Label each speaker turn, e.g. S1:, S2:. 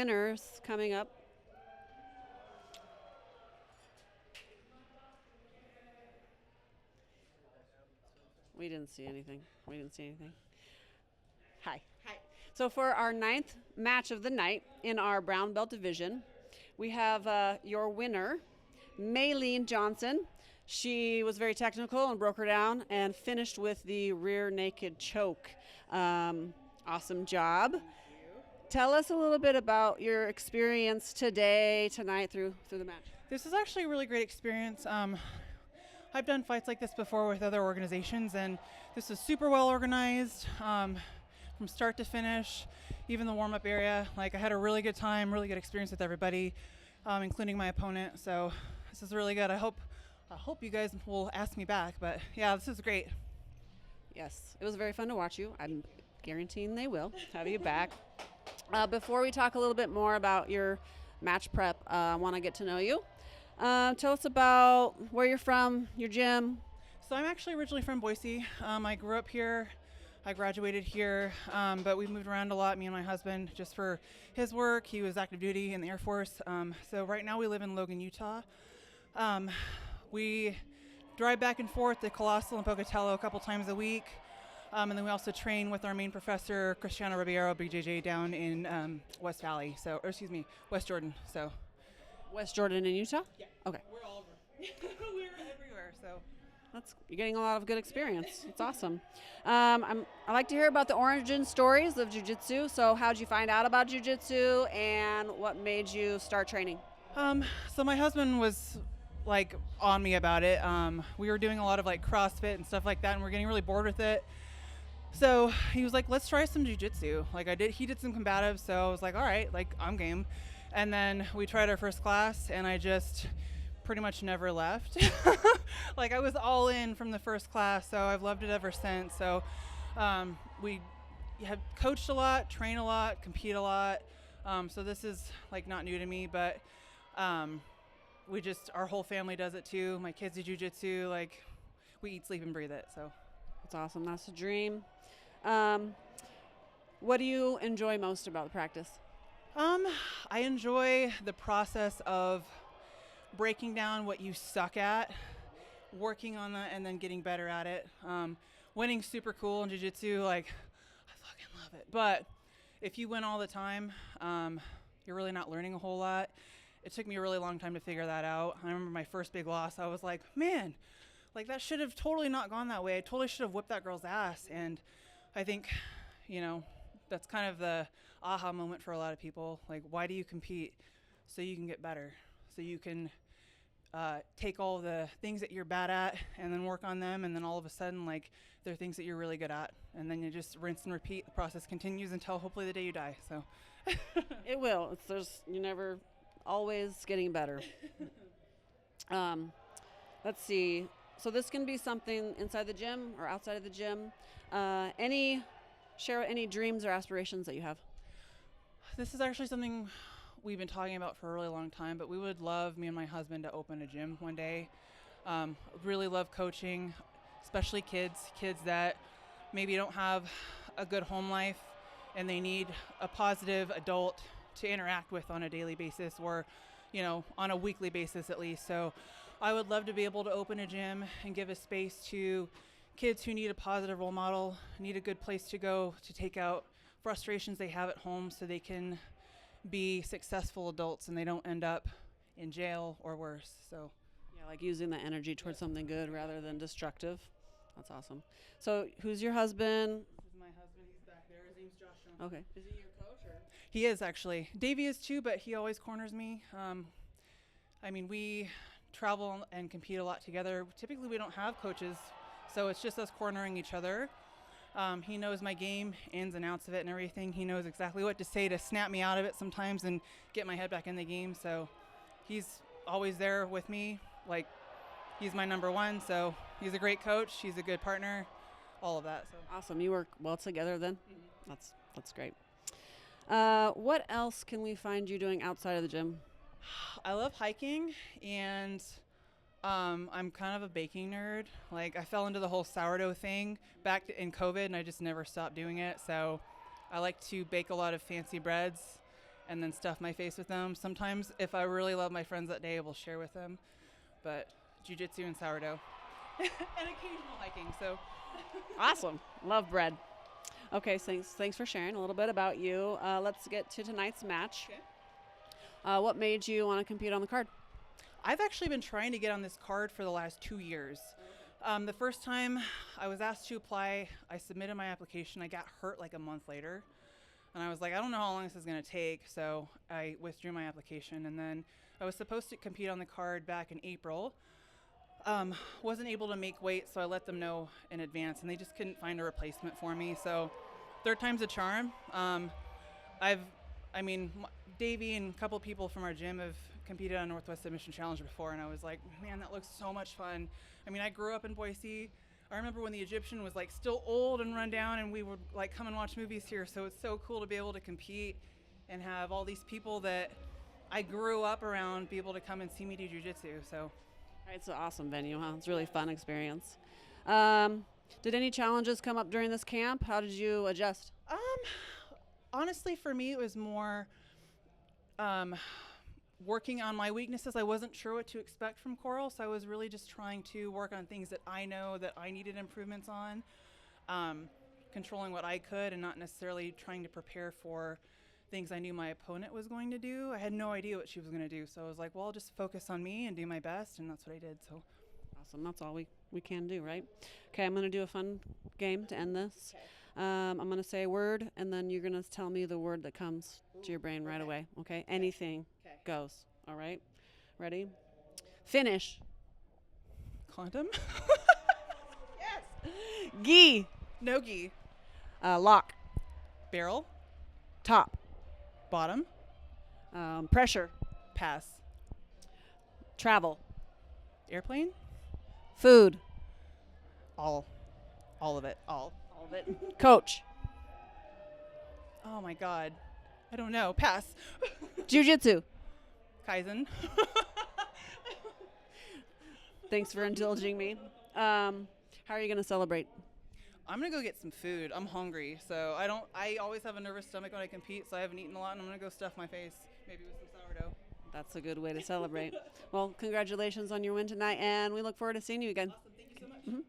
S1: Winners coming up. We didn't see anything. We didn't see anything. Hi.
S2: Hi.
S1: So for our ninth match of the night in our brown belt division, we have your winner, Maylean Johnson. She was very technical and broke her down and finished with the rear naked choke. Awesome job. Tell us a little bit about your experience tonight through the match.
S2: This is actually a really great experience. I've done fights like this before with other organizations, and this is super well organized from start to finish, even the warm-up area. Like, I had a really good time, really good experience with everybody, including my opponent. So this is really good. I hope you guys will ask me back. But yeah, this is great.
S1: Yes, it was very fun to watch you. I'm guaranteeing they will have you back. Before we talk a little bit more about your match prep, I want to get to know you. Tell us about where you're from, your gym.
S2: So I'm actually originally from Boise. I grew up here. I graduated here, but we've moved around a lot, me and my husband, just for his work. He was active duty in the Air Force. So right now we live in Logan, Utah. We drive back and forth to Colossal and Pocatello a couple times a week. And then we also train with our main professor, Cristiano Ribeiro, BJJ, down in West Valley. West Jordan. So.
S1: West Jordan in Utah?
S2: Yeah.
S1: Okay.
S2: We're all over. We're everywhere. So.
S1: You're getting a lot of good experience. It's awesome. I like to hear about the origin stories of jiu-jitsu. So how'd you find out about jiu-jitsu and what made you start training?
S2: So my husband was like on me about it. We were doing a lot of like CrossFit and stuff like that, and we're getting really bored with it. So he was like, let's try some jiu-jitsu. He did some combatives, so I was like, all right, like, I'm game. And then we tried our first class, and I just pretty much never left. Like, I was all in from the first class, so I've loved it ever since. So we have coached a lot, train a lot, compete a lot. So this is like not new to me, but our whole family does it too. My kids do jiu-jitsu. Like, we eat, sleep, and breathe it. So
S1: that's awesome. That's a dream. What do you enjoy most about the practice?
S2: I enjoy the process of breaking down what you suck at, working on that, and then getting better at it. Winning's super cool in jiu-jitsu. Like, I fucking love it. But if you win all the time, you're really not learning a whole lot. It took me a really long time to figure that out. I remember my first big loss. I was like, man, like, that should have totally not gone that way. I totally should have whipped that girl's ass. And I think, that's kind of the aha moment for a lot of people. Like, why do you compete? So you can get better. So you can take all the things that you're bad at and then work on them. And then all of a sudden, like, there are things that you're really good at. And then you just rinse and repeat. The process continues until hopefully the day you die. So
S1: It will. You're never always getting better. Let's see. So this can be something inside the gym or outside of the gym. Share any dreams or aspirations that you have.
S2: This is actually something we've been talking about for a really long time, but we would love, me and my husband, to open a gym one day. Really love coaching, especially kids that maybe don't have a good home life and they need a positive adult to interact with on a daily basis or, on a weekly basis at least. So I would love to be able to open a gym and give a space to kids who need a positive role model, need a good place to go to take out frustrations they have at home so they can be successful adults and they don't end up in jail or worse. So
S1: yeah, like using the energy towards something good rather than destructive. That's awesome. So who's your husband?
S2: This is my husband. He's back there. His name's Josh Johnson.
S1: Okay. Is he your coach or?
S2: He is, actually. Davey is too, but he always corners me. We travel and compete a lot together. Typically we don't have coaches, so it's just us cornering each other. He knows my game, ins and outs of it and everything. He knows exactly what to say to snap me out of it sometimes and get my head back in the game. So he's always there with me. Like, he's my number one. So he's a great coach. He's a good partner, all of that. So
S1: awesome. You work well together then?
S2: Mm-hmm.
S1: That's great. What else can we find you doing outside of the gym?
S2: I love hiking, and I'm kind of a baking nerd. Like, I fell into the whole sourdough thing back in COVID, and I just never stopped doing it. So I like to bake a lot of fancy breads and then stuff my face with them. Sometimes if I really love my friends that day, I will share with them. But jiu-jitsu and sourdough and occasional hiking. So
S1: Awesome. Love bread. Okay, thanks for sharing a little bit about you. Let's get to tonight's match.
S2: Okay.
S1: What made you want to compete on the card?
S2: I've actually been trying to get on this card for the last 2 years. The first time I was asked to apply, I submitted my application. I got hurt like a month later. And I was like, I don't know how long this is going to take. So I withdrew my application. And then I was supposed to compete on the card back in April. Wasn't able to make weight, so I let them know in advance. And they just couldn't find a replacement for me. So third time's a charm. Davey and a couple people from our gym have competed on Northwest Submission Challenge before, and I was like, man, that looks so much fun. I mean, I grew up in Boise. I remember when the Egyptian was like still old and run down, and we would like come and watch movies here. So it's so cool to be able to compete and have all these people that I grew up around be able to come and see me do jiu-jitsu. So
S1: It's an awesome venue, huh? It's a really fun experience. Did any challenges come up during this camp? How did you adjust?
S2: Honestly, for me, it was more working on my weaknesses. I wasn't sure what to expect from Coral, so I was really just trying to work on things that I know that I needed improvements on, controlling what I could and not necessarily trying to prepare for things I knew my opponent was going to do. I had no idea what she was going to do, so I was like, well, I'll just focus on me and do my best, and that's what I did. So
S1: Awesome. That's all we can do, right? Okay, I'm going to do a fun game to end this.
S2: Okay.
S1: I'm going to say a word, and then you're going to tell me the word that comes to your brain right away, okay? Anything goes, all right? Ready? Finish.
S2: Condom?
S1: Yes. Gi.
S2: No gi.
S1: Lock.
S2: Barrel.
S1: Top.
S2: Bottom.
S1: Pressure.
S2: Pass.
S1: Travel.
S2: Airplane.
S1: Food.
S2: All of it. All
S1: All of it. Coach.
S2: Oh my God. I don't know. Pass.
S1: Jiu-jitsu.
S2: Kaizen.
S1: Thanks for indulging me. How are you going to celebrate?
S2: I'm gonna go get some food. I'm hungry, so I always have a nervous stomach when I compete, so I haven't eaten a lot, and I'm gonna go stuff my face, maybe with some sourdough.
S1: That's a good way to celebrate. Well, congratulations on your win tonight, and we look forward to seeing you again.
S2: Awesome. Thank you so much.
S1: Mhm.